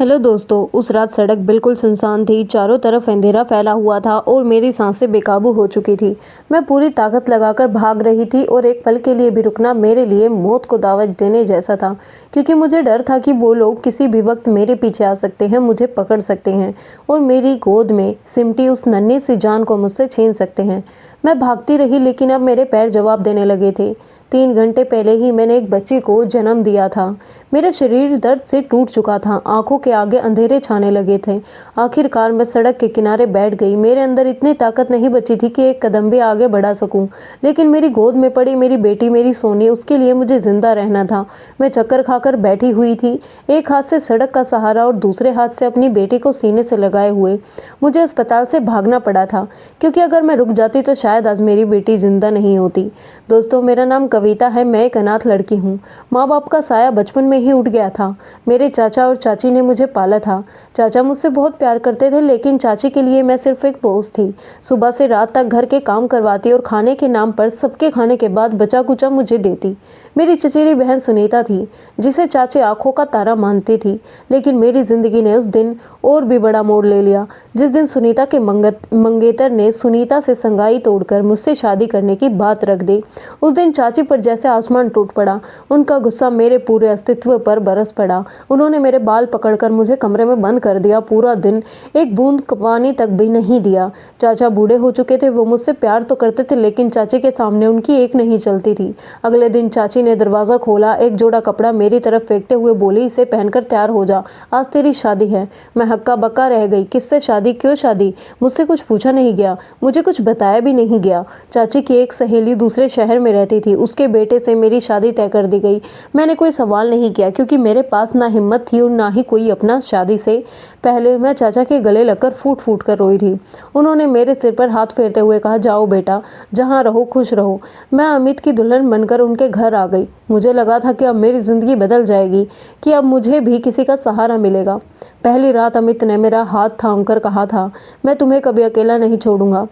Hello दोस्तों। उस रात सड़क बिल्कुल सुनसान थी। चारों तरफ अंधेरा फैला हुआ था और मेरी सांसें बेकाबू हो चुकी थी। मैं पूरी ताकत लगाकर भाग रही थी और एक पल के लिए भी रुकना मेरे लिए मौत को दावत देने जैसा था, क्योंकि मुझे डर था कि वो लोग किसी भी वक्त मेरे पीछे आ सकते हैं, मुझे पकड़ सकते हैं और मेरी गोद में सिमटी उस नन्ही सी जान को मुझसे छीन सकते हैं। मैं भागती रही, लेकिन अब मेरे पैर जवाब देने लगे थे। 3 घंटे पहले ही मैंने एक बच्ची को जन्म दिया था। मेरा शरीर दर्द से टूट चुका था, आंखों के आगे अंधेरे छाने लगे थे। आखिरकार मैं सड़क के किनारे बैठ गई। मेरे अंदर इतनी ताकत नहीं बची थी कि एक कदम भी आगे बढ़ा सकूं, लेकिन मेरी गोद में पड़ी मेरी बेटी, मेरी सोनी, उसके लिए मुझे जिंदा रहना था। मैं चक्कर खाकर बैठी हुई थी, एक हाथ से सड़क का सहारा और दूसरे हाथ से अपनी बेटी को सीने से लगाए हुए। मुझे अस्पताल से भागना पड़ा था, क्योंकि अगर मैं रुक जाती तो शायद आज मेरी बेटी जिंदा नहीं होती। दोस्तों, मेरा नाम कविता है। मैं एक अनाथ लड़की हूँ। माँ बाप का साया बचपन में ही उठ गया था। मेरे चाचा और चाची ने मुझे पाला था। चाचा मुझसे बहुत प्यार करते थे, लेकिन चाची के लिए मैं सिर्फ एक बोझ थी। सुबह से रात तक घर के काम करवाती और खाने के नाम पर सबके खाने के बाद बचा कुचा मुझे देती। मेरी चचेरी बहन सुनीता थी, जिसे चाची आंखों का तारा मानती थी। लेकिन मेरी जिंदगी ने उस दिन और भी बड़ा मोड़ ले लिया, जिस दिन सुनीता के मंगेतर ने सुनीता से संगाई तोड़कर मुझसे शादी करने की बात रख दी। उस दिन चाची पर जैसे आसमान टूट पड़ा। उनका गुस्सा मेरे पूरे अस्तित्व पर बरस पड़ा। उन्होंने मेरे बाल पकड़कर मुझे कमरे में बंद कर दिया। पूरा दिन एक बूंद पानी तक भी नहीं दिया। चाचा बूढ़े हो चुके थे। वो मुझसे प्यार तो करते थे, लेकिन चाची के सामने उनकी एक नहीं चलती थी। अगले दिन चाची ने दरवाजा खोला, एक जोड़ा कपड़ा मेरी तरफ फेंकते हुए बोली, इसे पहनकर तैयार हो जा, आज तेरी शादी है। मैं हक्का बक्का रह गई। किससे शादी? क्यों शादी? मुझसे कुछ पूछा नहीं गया, मुझे कुछ बताया भी नहीं गया। चाची की एक सहेली दूसरे शहर में रहती थी, उसके बेटे से मेरी शादी तय कर दी गई। मैंने कोई सवाल नहीं किया, क्योंकि मेरे पास ना हिम्मत थी और ना ही कोई अपना। शादी से पहले मैं चाचा के गले लगकर फूट फूट कर रोई थी। उन्होंने मेरे सिर पर हाथ फेरते हुए कहा, जाओ बेटा, जहाँ रहो खुश रहो। मैं अमित की दुल्हन बनकर उनके घर आ गई। मुझे लगा था कि अब मेरी जिंदगी बदल जाएगी, कि अब मुझे भी किसी का सहारा मिलेगा। पहली रात अमित ने मेरा हाथ थाम कर कहा था, मैं तुम्हें कभी अकेला नहीं छोड़ूंगा।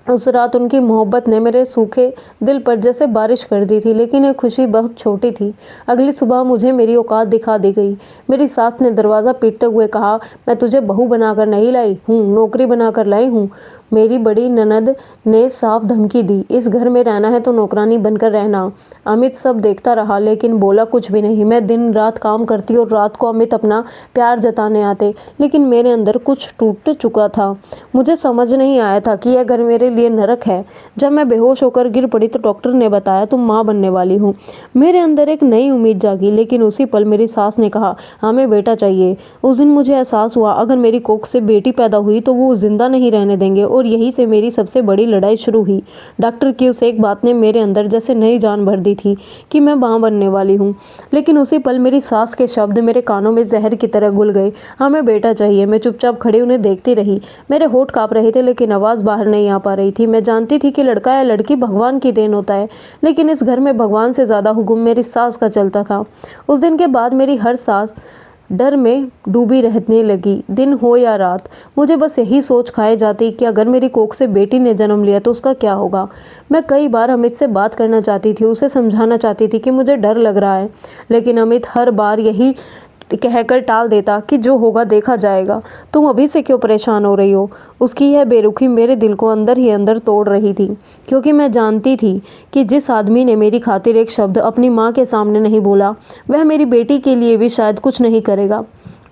उस रात उनकी मोहब्बत ने मेरे सूखे दिल पर जैसे बारिश कर दी थी, लेकिन ये खुशी बहुत छोटी थी। अगली सुबह मुझे मेरी औकात दिखा दी गई। मेरी सास ने दरवाज़ा पीटते हुए कहा, मैं तुझे बहू बनाकर नहीं लाई हूँ, नौकरी बनाकर लाई हूँ। मेरी बड़ी ननद ने साफ धमकी दी, इस घर में रहना है तो नौकरानी बनकर रहना। अमित सब देखता रहा, लेकिन बोला कुछ भी नहीं। मैं दिन रात काम करती और रात को अमित अपना प्यार जताने आते, लेकिन मेरे अंदर कुछ टूट चुका था। मुझे समझ नहीं आया था कि यह घर मेरे लिए नरक है। जब मैं बेहोश होकर गिर पड़ी तो डॉक्टर ने बताया, तुम माँ बनने वाली हो। मेरे अंदर एक नई उम्मीद जागी, लेकिन उसी पल मेरी सास ने कहा, हमें बेटा चाहिए। उस दिन मुझे एहसास हुआ, अगर मेरी कोख से बेटी पैदा हुई तो वो जिंदा नहीं रहने देंगे, और यहीं से मेरी सबसे बड़ी लड़ाई शुरू हुई। डॉक्टर की उस एक बात ने मेरे अंदर जैसे नई जान भर दी थी कि मैं मां बनने वाली हूँ। लेकिन उसी पल मेरी सास के शब्द मेरे कानों में जहर की तरह घुल गए, हमें बेटा चाहिए। मैं चुपचाप खड़ी उन्हें देखती रही। मेरे होठ कांप रहे थे, लेकिन आवाज़ बाहर नहीं आ पा रही थी। मैं जानती थी कि लड़का या लड़की भगवान की देन होता है, लेकिन इस घर में भगवान से ज़्यादा हुक्म मेरी सास का चलता था। उस दिन के बाद मेरी हर सांस डर में डूबी रहने लगी। दिन हो या रात, मुझे बस यही सोच खाए जाती कि अगर मेरी कोख से बेटी ने जन्म लिया तो उसका क्या होगा। मैं कई बार अमित से बात करना चाहती थी, उसे समझाना चाहती थी कि मुझे डर लग रहा है, लेकिन अमित हर बार यही कहकर टाल देता कि जो होगा देखा जाएगा। तुम अभी से क्यों परेशान हो रही हो? उसकी यह बेरुखी मेरे दिल को अंदर ही अंदर तोड़ रही थी, क्योंकि मैं जानती थी कि जिस आदमी ने मेरी खातिर एक शब्द अपनी माँ के सामने नहीं बोला, वह मेरी बेटी के लिए भी शायद कुछ नहीं करेगा।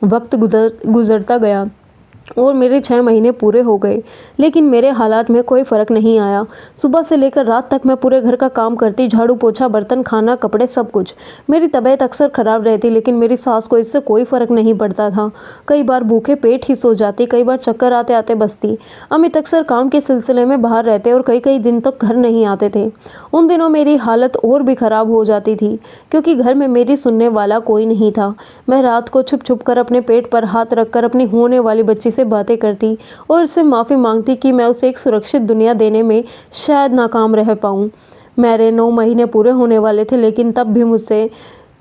वक्त गुजरता गया और मेरे 6 महीने पूरे हो गए, लेकिन मेरे हालात में कोई फ़र्क नहीं आया। सुबह से लेकर रात तक मैं पूरे घर का काम करती, झाड़ू पोछा, बर्तन, खाना, कपड़े, सब कुछ। मेरी तबीयत अक्सर ख़राब रहती, लेकिन मेरी सास को इससे कोई फ़र्क नहीं पड़ता था। कई बार भूखे पेट ही सो जाती, कई बार चक्कर आते आते बसती। अमित अक्सर काम के सिलसिले में बाहर रहते और कई कई दिन तक घर नहीं आते थे। उन दिनों मेरी हालत और भी ख़राब हो जाती थी, क्योंकि घर में मेरी सुनने वाला कोई नहीं था। मैं रात को छुप छुप कर अपने पेट पर हाथ रखकर अपनी होने वाली बच्ची से बातें करती और उससे माफ़ी मांगती कि मैं उसे एक सुरक्षित दुनिया देने में शायद नाकाम रह पाऊँ। मेरे 9 महीने पूरे होने वाले थे, लेकिन तब भी मुझसे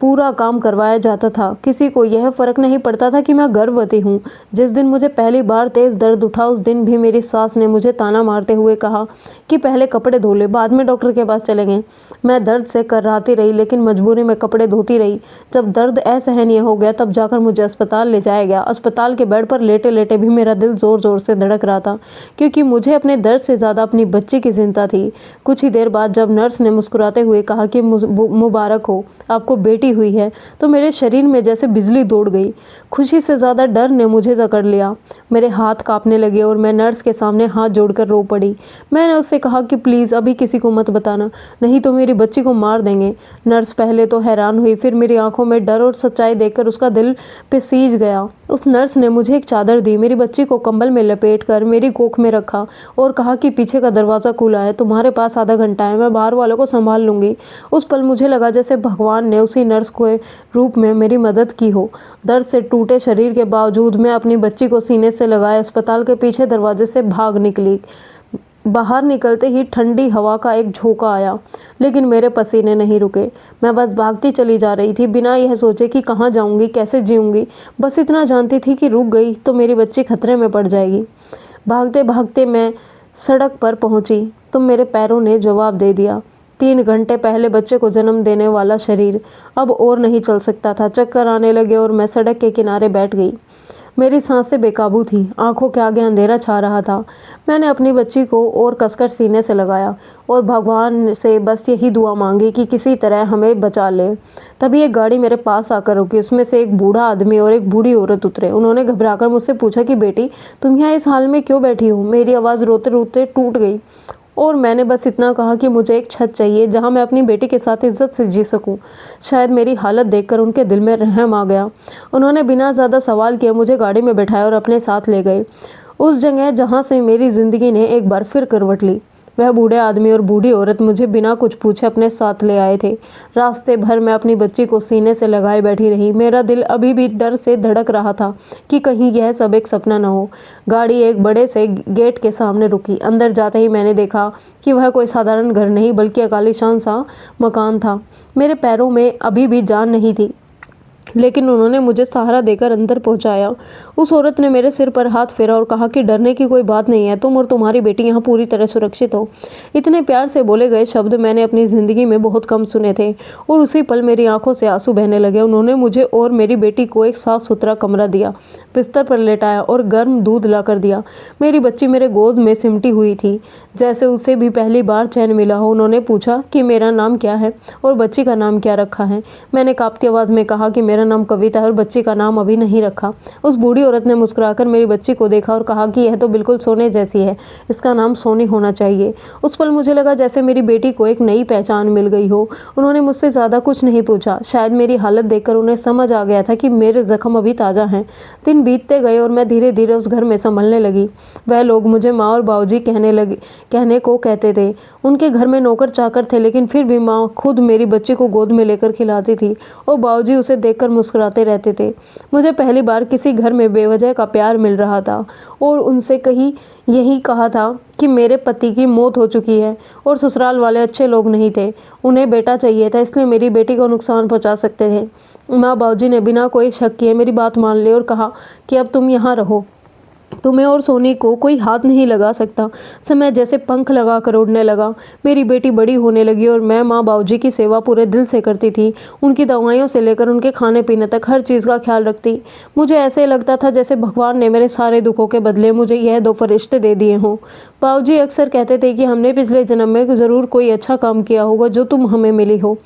पूरा काम करवाया जाता था। किसी को यह फ़र्क नहीं पड़ता था कि मैं गर्भवती हूँ। जिस दिन मुझे पहली बार तेज़ दर्द उठा उस दिन भी मेरी सास ने मुझे ताना मारते हुए कहा कि पहले कपड़े धो ले, बाद में डॉक्टर के पास चलेंगे। मैं दर्द से कर्राती रही लेकिन मजबूरी में कपड़े धोती रही। जब दर्द असहनीय हो गया तब जाकर मुझे अस्पताल ले जाया गया। अस्पताल के बेड पर लेटे लेटे भी मेरा दिल ज़ोर ज़ोर से धड़क रहा था, क्योंकि मुझे अपने दर्द से ज़्यादा अपनी बच्ची की चिंता थी। कुछ ही देर बाद जब नर्स ने मुस्कुराते हुए कहा कि मुबारक हो, आपको बेटी हुई है, तो मेरे शरीर में जैसे बिजली दौड़ गई। खुशी से ज़्यादा डर ने मुझे जकड़ लिया। मेरे हाथ कांपने लगे और मैं नर्स के सामने हाथ जोड़कर रो पड़ी। मैंने उससे कहा कि प्लीज़ अभी किसी को मत बताना, नहीं तो मेरी बच्ची को मार देंगे। नर्स पहले तो हैरान हुई, फिर मेरी आंखों में डर और सच्चाई देखकर उसका दिल पे सीज गया। उस नर्स ने मुझे एक चादर दी, मेरी बच्ची को कंबल में लपेट कर मेरी कोख में रखा और कहा कि पीछे का दरवाज़ा खुला है, तुम्हारे पास आधा घंटा है, मैं बाहर वालों को संभाल लूँगी। उस पल मुझे लगा जैसे भगवान ने उसी नर्स के रूप में मेरी मदद की हो। दर्द से टूटे शरीर के बावजूद मैं अपनी बच्ची को सीने से लगाए अस्पताल के पीछे दरवाजे से भाग निकली। बाहर निकलते ही ठंडी हवा का एक झोंका आया, लेकिन मेरे पसीने नहीं रुके। मैं बस भागती चली जा रही थी, बिना यह सोचे कि कहाँ जाऊंगी, कैसे जीऊंगी। बस इतना जानती थी कि रुक गई तो मेरी बच्ची खतरे में पड़ जाएगी। भागते भागते मैं सड़क पर पहुंची तो मेरे पैरों ने जवाब दे दिया। 3 घंटे पहले बच्चे को जन्म देने वाला शरीर अब और नहीं चल सकता था। चक्कर आने लगे और मैं सड़क के किनारे बैठ गई। मेरी सांसें बेकाबू थी, आंखों के आगे अंधेरा छा रहा था। मैंने अपनी बच्ची को और कसकर सीने से लगाया और भगवान से बस यही दुआ मांगी कि किसी तरह हमें बचा ले। तभी एक गाड़ी मेरे पास आकर रुकी। उसमें से एक बूढ़ा आदमी और एक बूढ़ी औरत उतरे। उन्होंने घबराकर मुझसे पूछा कि बेटी, तुम यहाँ इस हाल में क्यों बैठी हो? मेरी आवाज़ रोते रोते टूट गई और मैंने बस इतना कहा कि मुझे एक छत चाहिए जहां मैं अपनी बेटी के साथ इज्जत से जी सकूं। शायद मेरी हालत देखकर उनके दिल में रहम आ गया। उन्होंने बिना ज़्यादा सवाल किए मुझे गाड़ी में बैठाया और अपने साथ ले गए उस जगह जहां से मेरी ज़िंदगी ने एक बार फिर करवट ली। वह बूढ़े आदमी और बूढ़ी औरत मुझे बिना कुछ पूछे अपने साथ ले आए थे। रास्ते भर मैं अपनी बच्ची को सीने से लगाए बैठी रही। मेरा दिल अभी भी डर से धड़क रहा था कि कहीं यह सब एक सपना न हो। गाड़ी एक बड़े से गेट के सामने रुकी। अंदर जाते ही मैंने देखा कि वह कोई साधारण घर नहीं बल्कि एक आलीशान सा मकान था। मेरे पैरों में अभी भी जान नहीं थी, लेकिन उन्होंने मुझे सहारा देकर अंदर पहुंचाया। उस औरत ने मेरे सिर पर हाथ फेरा और कहा कि डरने की कोई बात नहीं है, तुम और तुम्हारी बेटी यहाँ पूरी तरह सुरक्षित हो। इतने प्यार से बोले गए शब्द मैंने अपनी ज़िंदगी में बहुत कम सुने थे और उसी पल मेरी आंखों से आंसू बहने लगे। उन्होंने मुझे और मेरी बेटी को एक साफ सुथरा कमरा दिया, बिस्तर पर लेटाया और गर्म दूध ला कर दिया। मेरी बच्ची मेरे गोद में सिमटी हुई थी, जैसे उसे भी पहली बार चैन मिला हो। उन्होंने पूछा कि मेरा नाम क्या है और बच्ची का नाम क्या रखा है। मैंने कांपती आवाज़ में कहा कि मेरा नाम कविता है और बच्ची का नाम अभी नहीं रखा। उस बूढ़ी औरत ने मुस्कुराकर मेरी बच्ची को देखा और कहा कि यह तो बिल्कुल सोने जैसी है, इसका नाम सोनी होना चाहिए। उस पल मुझे लगा जैसे मेरी बेटी को एक नई पहचान मिल गई हो। उन्होंने मुझसे ज़्यादा कुछ नहीं पूछा। शायद मेरी हालत देखकर उन्हें समझ आ गया था कि मेरे जख्म अभी ताज़ा हैं। दिन बीतते गए और मैं धीरे धीरे उस घर में संभलने लगी। वह लोग मुझे माँ और बाबूजी कहने को कहते थे। उनके घर में नौकर चाकर थे, लेकिन फिर भी माँ खुद मेरी बच्ची को गोद में लेकर खिलाती थी और बाबूजी उसे देखकर मुस्कुराते रहते थे। मुझे पहली बार किसी घर में बेवजह का प्यार मिल रहा था और उनसे कहीं यही कहा था कि मेरे पति की मौत हो चुकी है और ससुराल वाले अच्छे लोग नहीं थे, उन्हें बेटा चाहिए था, इसलिए मेरी बेटी को नुकसान पहुंचा सकते थे। माँ बाबूजी ने बिना कोई शक किए मेरी बात मान ली और कहा कि अब तुम यहाँ रहो, तुम्हें और सोनी को कोई हाथ नहीं लगा सकता। समय जैसे पंख लगा कर उड़ने लगा। मेरी बेटी बड़ी होने लगी और मैं माँ बाबूजी की सेवा पूरे दिल से करती थी। उनकी दवाइयों से लेकर उनके खाने पीने तक हर चीज़ का ख्याल रखती। मुझे ऐसे लगता था जैसे भगवान ने मेरे सारे दुखों के बदले मुझे यह 2 फरिश्ते दे दिए हों। बाबूजी अक्सर कहते थे कि हमने पिछले जन्म में ज़रूर कोई अच्छा काम किया होगा जो तुम हमें मिली हो।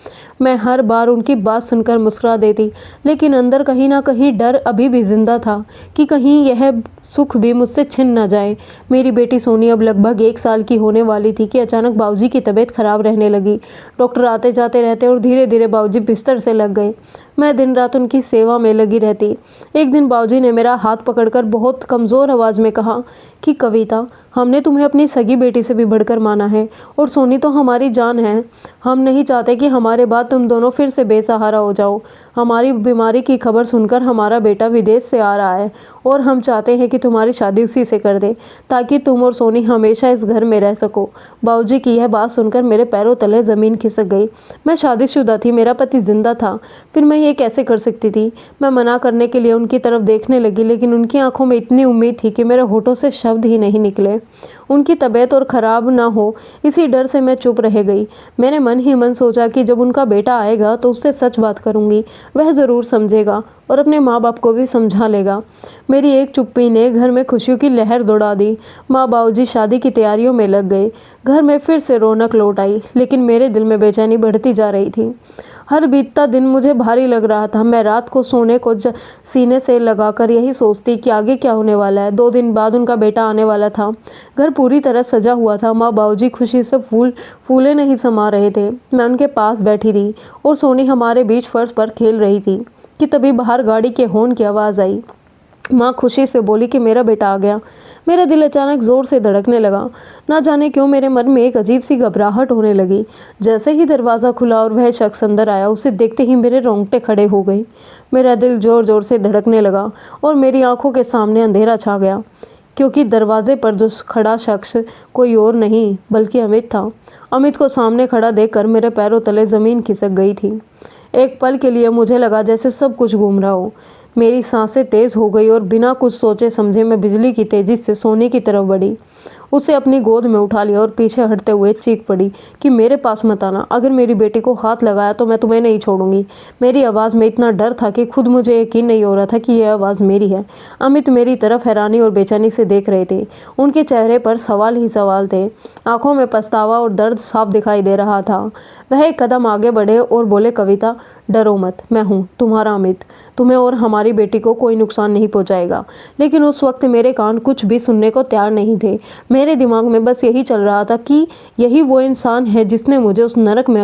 मैं हर बार उनकी बात सुनकर मुस्कुरा देती, लेकिन अंदर कहीं ना कहीं डर अभी भी जिंदा था कि कहीं यह सुख भी मुझसे छिन न जाए। मेरी बेटी सोनी अब लगभग 1 साल की होने वाली थी कि अचानक बाबूजी की तबीयत खराब रहने लगी। डॉक्टर आते जाते रहते और धीरे धीरे बाबूजी बिस्तर से लग गए। मैं दिन रात उनकी सेवा में लगी रहती। एक दिन बाबूजी ने मेरा हाथ पकड़कर बहुत कमज़ोर आवाज़ में कहा कि कविता, हमने तुम्हें अपनी सगी बेटी से भी बढ़कर माना है और सोनी तो हमारी जान है। हम नहीं चाहते कि हमारे बाद तुम दोनों फिर से बेसहारा हो जाओ। हमारी बीमारी की खबर सुनकर हमारा बेटा विदेश से आ रहा है और हम चाहते हैं कि तुम्हारी शादी उसी से कर दे ताकि तुम और सोनी हमेशा इस घर में रह सको। बाबूजी की यह बात सुनकर मेरे पैरों तले ज़मीन खिसक गई। मैं शादीशुदा थी, मेरा पति जिंदा था, फिर मैं ये कैसे कर सकती थी। मैं मना करने के लिए उनकी तरफ देखने लगी, लेकिन उनकी आंखों में इतनी उम्मीद थी कि मेरे होठों से शब्द ही नहीं निकले। उनकी तबीयत और ख़राब ना हो इसी डर से मैं चुप रह गई। मैंने मन ही मन सोचा कि जब उनका बेटा आएगा तो उससे सच बात करूंगी, वह ज़रूर समझेगा और अपने माँ बाप को भी समझा लेगा। मेरी एक चुप्पी ने घर में खुशियों की लहर दौड़ा दी। माँ बाबूजी शादी की तैयारियों में लग गए। घर में फिर से रौनक लौट आई, लेकिन मेरे दिल में बेचैनी बढ़ती जा रही थी। हर बीतता दिन मुझे भारी लग रहा था। मैं रात को सोने को सीने से लगाकर यही सोचती कि आगे क्या होने वाला है। 2 दिन बाद उनका बेटा आने वाला था। घर पूरी तरह सजा हुआ था। माँ बाबूजी खुशी से फूले नहीं समा रहे थे। मैं उनके पास बैठी थी और सोनी हमारे बीच फर्श पर खेल रही थी कि तभी बाहर गाड़ी के हॉर्न की आवाज़ आई। माँ खुशी से बोली कि मेरा बेटा आ गया। मेरा दिल अचानक ज़ोर से धड़कने लगा। ना जाने क्यों मेरे मन में एक अजीब सी घबराहट होने लगी। जैसे ही दरवाज़ा खुला और वह शख्स अंदर आया, उसे देखते ही मेरे रोंगटे खड़े हो गए। मेरा दिल ज़ोर ज़ोर से धड़कने लगा और मेरी आंखों के सामने अंधेरा छा गया, क्योंकि दरवाजे पर जो खड़ा शख्स कोई और नहीं बल्कि अमित था। अमित को सामने खड़ा देखकर मेरे पैरों तले ज़मीन खिसक गई थी। एक पल के लिए मुझे लगा जैसे सब कुछ घूम रहा हो। मेरी सांसें तेज़ हो गई और बिना कुछ सोचे समझे मैं बिजली की तेज़ी से सोनी की तरफ बढ़ी। उसे अपनी गोद में उठा लिया और पीछे हटते हुए चीख पड़ी कि मेरे पास मत आना। अगर मेरी बेटी को हाथ लगाया तो मैं तुम्हें नहीं छोड़ूंगी। मेरी आवाज़ में इतना डर था कि खुद मुझे यकीन नहीं हो रहा था कि यह आवाज़ मेरी है। अमित मेरी तरफ हैरानी और बेचैनी से देख रहे थे। उनके चेहरे पर सवाल ही सवाल थे। आंखों में पछतावा और दर्द साफ दिखाई दे रहा था। वह एक कदम आगे बढ़े और बोले, कविता डरो मत, मैं हूँ तुम्हारा अमित। तुम्हें और हमारी बेटी को कोई नुकसान नहीं पहुँचाएगा। लेकिन उस वक्त मेरे कान कुछ भी सुनने को तैयार नहीं थे। मेरे दिमाग में बस यही चल रहा था कि यही वो इंसान है जिसने मुझे उस नरक में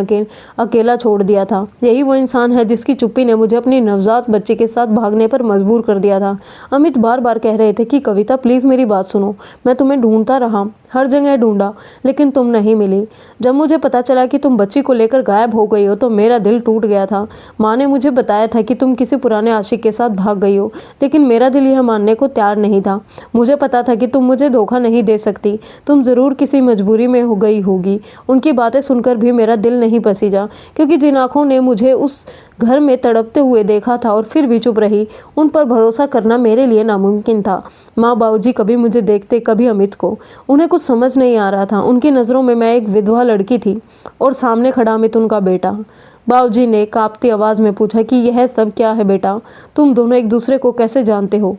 अकेला छोड़ दिया था। यही वो इंसान है जिसकी चुप्पी ने मुझे अपनी नवजात बच्चे के साथ भागने पर मजबूर कर दिया था। अमित बार बार कह रहे थे कि कविता प्लीज़ मेरी बात सुनो। मैं तुम्हें ढूंढता रहा, हर जगह ढूंढा, लेकिन तुम नहीं मिली। जब मुझे पता चला कि तुम बच्ची को लेकर गायब हो गई हो तो मेरा दिल टूट गया था। माँ ने मुझे बताया था कि तुम किसी पुराने आशिक के साथ भाग गई हो, लेकिन मेरा दिल यह मानने को तैयार नहीं था। मुझे पता था कि तुम मुझे धोखा नहीं दे सकती। तुम ज़रूर किसी मजबूरी में हो गई होगी। उनकी बातें सुनकर भी मेरा दिल नहीं पसीजा, क्योंकि जिन आँखों ने मुझे उस घर में तड़पते हुए देखा था और फिर भी चुप रही, उन पर भरोसा करना मेरे लिए नामुमकिन था। माँ बाबूजी कभी मुझे देखते, कभी अमित को। उन्हें कुछ समझ नहीं आ रहा था। उनकी नज़रों में मैं एक विधवा लड़की थी और सामने खड़ा अमित उनका बेटा। बाबूजी ने कांपती आवाज़ में पूछा कि यह सब क्या है बेटा? तुम दोनों एक दूसरे को कैसे जानते हो?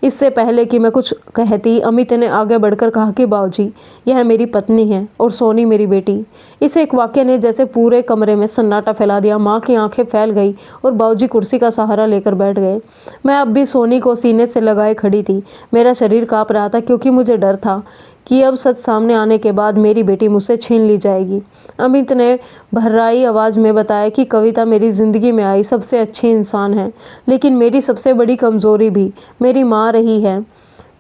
इससे पहले कि मैं कुछ कहती, अमित ने आगे बढ़कर कहा कि बाबूजी, यह मेरी पत्नी है और सोनी मेरी बेटी। इस एक वाक्य ने जैसे पूरे कमरे में सन्नाटा फैला दिया। माँ की आंखें फैल गई और बाबूजी कुर्सी का सहारा लेकर बैठ गए। मैं अब भी सोनी को सीने से लगाए खड़ी थी। मेरा शरीर काँप रहा था, क्योंकि मुझे डर था कि अब सच सामने आने के बाद मेरी बेटी मुझसे छीन ली जाएगी। अमित ने भर्राई आवाज़ में बताया कि कविता मेरी ज़िंदगी में आई सबसे अच्छी इंसान है, लेकिन मेरी सबसे बड़ी कमज़ोरी भी मेरी माँ रही है।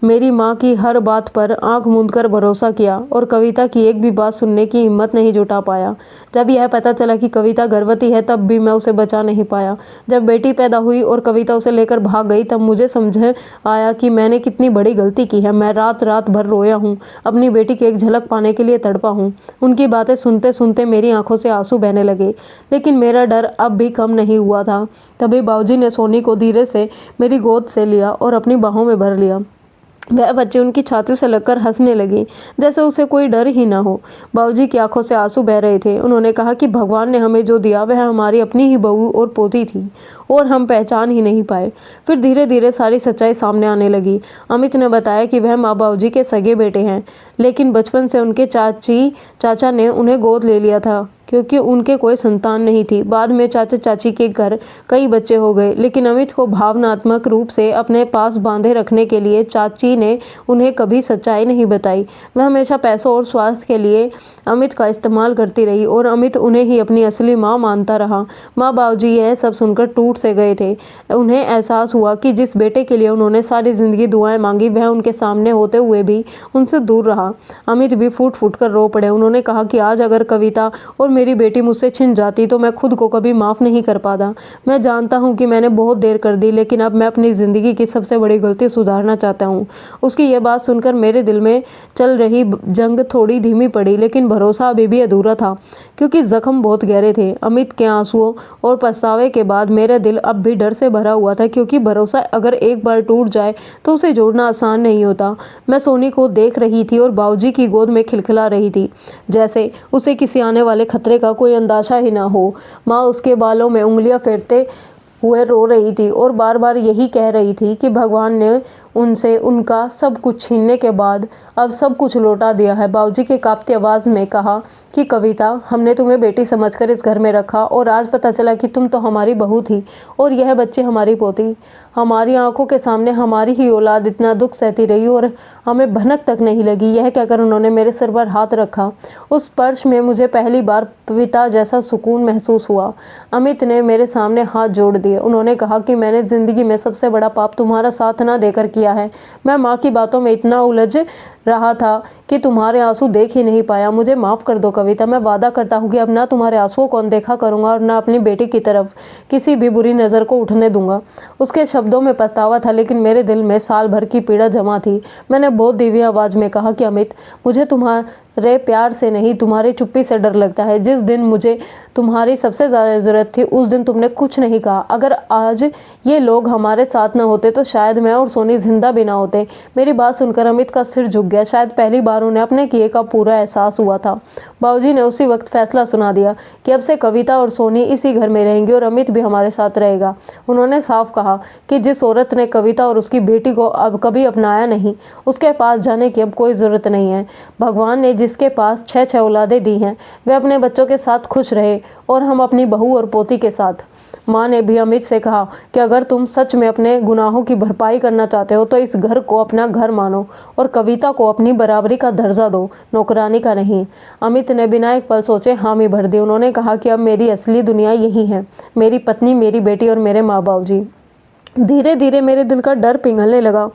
मेरी माँ की हर बात पर आंख मूंदकर भरोसा किया और कविता की एक भी बात सुनने की हिम्मत नहीं जुटा पाया। जब यह पता चला कि कविता गर्भवती है, तब भी मैं उसे बचा नहीं पाया। जब बेटी पैदा हुई और कविता उसे लेकर भाग गई, तब मुझे समझ आया कि मैंने कितनी बड़ी गलती की है। मैं रात रात भर रोया हूँ, अपनी बेटी की एक झलक पाने के लिए तड़पा हूँ। उनकी बातें सुनते सुनते मेरी आंखों से आंसू बहने लगे, लेकिन मेरा डर अब भी कम नहीं हुआ था। तभी बाबूजी ने सोनी को धीरे से मेरी गोद से लिया और अपनी बाहों में भर लिया। वह बच्चे उनकी छाती से लगकर हंसने लगी, जैसे उसे कोई डर ही ना हो। बाबूजी की आंखों से आंसू बह रहे थे। उन्होंने कहा कि भगवान ने हमें जो दिया वह हमारी अपनी ही बहू और पोती थी और हम पहचान ही नहीं पाए। फिर धीरे धीरे सारी सच्चाई सामने आने लगी। अमित ने बताया कि वह माँ बाबूजी के सगे बेटे हैं, लेकिन बचपन से उनके चाचा ने उन्हें गोद ले लिया था, क्योंकि उनके कोई संतान नहीं थी। बाद में चाचा चाची के घर कई बच्चे हो गए, लेकिन अमित को भावनात्मक रूप से अपने पास बांधे रखने के लिए चाची ने उन्हें कभी सच्चाई नहीं बताई। वह हमेशा पैसों और स्वास्थ्य के लिए अमित का इस्तेमाल करती रही और अमित उन्हें ही अपनी असली माँ मानता रहा। माँ बाबूजी यह सब सुनकर टूट से गए थे। उन्हें एहसास हुआ कि जिस बेटे के लिए उन्होंने सारी जिंदगी दुआएं मांगी, वह उनके सामने होते हुए भी उनसे दूर रहा। अमित भी फूट फूट कर रो पड़े। उन्होंने कहा कि आज अगर कविता और मेरी बेटी मुझसे छिन जाती तो मैं खुद को कभी माफ़ नहीं कर पाता। मैं जानता हूँ कि मैंने बहुत देर कर दी, लेकिन अब मैं अपनी ज़िंदगी की सबसे बड़ी गलती सुधारना चाहता हूँ। उसकी यह बात सुनकर मेरे दिल में चल रही जंग थोड़ी धीमी पड़ी, लेकिन भरोसा अभी भी अधूरा था, क्योंकि जख्म बहुत गहरे थे। अमित के आंसुओं और पछतावे के बाद मेरा दिल अब भी डर से भरा हुआ था, क्योंकि भरोसा अगर एक बार टूट जाए तो उसे जोड़ना आसान नहीं होता। मैं सोनी को देख रही थी और बाबूजी की गोद में खिलखिला रही थी, जैसे उसे किसी आने वाले खतरे का कोई अंदाजा ही ना हो। माँ उसके बालों में उंगलियां फेरते हुए रो रही थी और बार बार यही कह रही थी कि भगवान ने उनसे उनका सब कुछ छीनने के बाद अब सब कुछ लौटा दिया है। बाबूजी के कांपती आवाज़ में कहा कि कविता, हमने तुम्हें बेटी समझकर इस घर में रखा और आज पता चला कि तुम तो हमारी बहू थी और यह बच्ची हमारी पोती। हमारी आंखों के सामने हमारी ही औलाद इतना दुख सहती रही और हमें भनक तक नहीं लगी। यह कहकर उन्होंने मेरे सिर पर हाथ रखा। उस स्पर्श में मुझे पहली बार पिता जैसा सुकून महसूस हुआ। अमित ने मेरे सामने हाथ जोड़ दिए। उन्होंने कहा कि मैंने ज़िंदगी में सबसे बड़ा पाप तुम्हारा साथ ना देकर किया है। मैं माँ की बातों में इतना उलझ रहा था कि तुम्हारे आंसू देख ही नहीं पाया। मुझे माफ़ कर दो कविता। मैं वादा करता हूँ कि अब ना तुम्हारे आंसुओं को अनदेखा करूँगा और ना अपनी बेटी की तरफ किसी भी बुरी नज़र को उठने दूंगा। उसके शब्दों में पछतावा था, लेकिन मेरे दिल में साल भर की पीड़ा जमा थी। मैंने बहुत धीमी आवाज़ में कहा कि अमित, मुझे तुम्हारे प्यार से नहीं, तुम्हारी चुप्पी से डर लगता है। जिस दिन मुझे तुम्हारी सबसे ज़्यादा ज़रूरत थी उस दिन तुमने कुछ नहीं कहा। अगर आज ये लोग हमारे साथ न होते तो शायद मैं और सोनी जिंदा भी ना होते। मेरी बात सुनकर अमित का सिर झुक गया। शायद पहली बार उन्हें अपने किए का पूरा एहसास हुआ था। बाबूजी ने उसी वक्त फैसला सुना दिया कि अब से कविता और सोनी इसी घर में रहेंगी और अमित भी हमारे साथ रहेगा। उन्होंने साफ कहा कि जिस औरत ने कविता और उसकी बेटी को अब कभी अपनाया नहीं, उसके पास जाने की अब कोई ज़रूरत नहीं है। भगवान ने जिसके पास 6 औलादें दी हैं, वह अपने बच्चों के साथ खुश रहे और हम अपनी बहू और पोती के साथ। माँ ने भी अमित से कहा कि अगर तुम सच में अपने गुनाहों की भरपाई करना चाहते हो तो इस घर को अपना घर मानो और कविता को अपनी बराबरी का दर्जा दो, नौकरानी का नहीं। अमित ने बिना एक पल सोचे हामी भर दी। उन्होंने कहा कि अब मेरी असली दुनिया यही है, मेरी पत्नी, मेरी बेटी और मेरे माँ बाप जी। धीरे धीरे मेरे दिल का डर पिघलने लगा।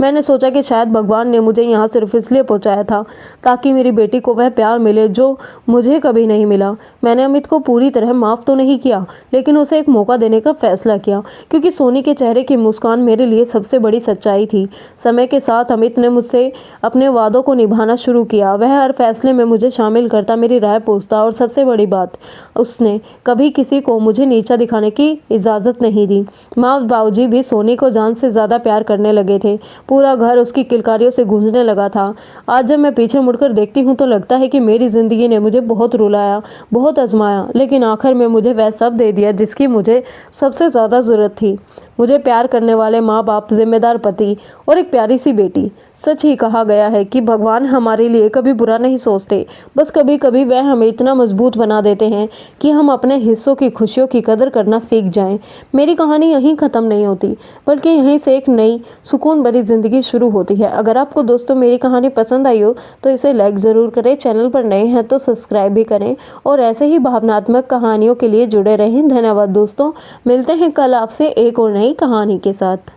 मैंने सोचा कि शायद भगवान ने मुझे यहाँ सिर्फ इसलिए पहुँचाया था ताकि मेरी बेटी को वह प्यार मिले जो मुझे कभी नहीं मिला। मैंने अमित को पूरी तरह माफ़ तो नहीं किया, लेकिन उसे एक मौका देने का फैसला किया, क्योंकि सोनी के चेहरे की मुस्कान मेरे लिए सबसे बड़ी सच्चाई थी। समय के साथ अमित ने मुझसे अपने वादों को निभाना शुरू किया। वह हर फैसले में मुझे शामिल करता, मेरी राय पूछता और सबसे बड़ी बात, उसने कभी किसी को मुझे नीचा दिखाने की इजाज़त नहीं दी। माँ बाबूजी भी सोनी को जान से ज़्यादा प्यार करने लगे थे। पूरा घर उसकी किलकारियों से गूंजने लगा था। आज जब मैं पीछे मुड़कर देखती हूँ तो लगता है कि मेरी ज़िंदगी ने मुझे बहुत रुलाया, बहुत आजमाया, लेकिन आखिर में मुझे वह सब दे दिया जिसकी मुझे सबसे ज़्यादा ज़रूरत थी। मुझे प्यार करने वाले माँ बाप, जिम्मेदार पति और एक प्यारी सी बेटी। सच ही कहा गया है कि भगवान हमारे लिए कभी बुरा नहीं सोचते, बस कभी कभी वह हमें इतना मजबूत बना देते हैं कि हम अपने हिस्सों की खुशियों की कदर करना सीख जाएं। मेरी कहानी यहीं ख़त्म नहीं होती, बल्कि यहीं से एक नई सुकून भरी ज़िंदगी शुरू होती है। अगर आपको दोस्तों मेरी कहानी पसंद आई हो तो इसे लाइक ज़रूर करें, चैनल पर नए हैं तो सब्सक्राइब भी करें और ऐसे ही भावनात्मक कहानियों के लिए जुड़े रहें। धन्यवाद दोस्तों, मिलते हैं कल आपसे एक और नई कहानी के साथ।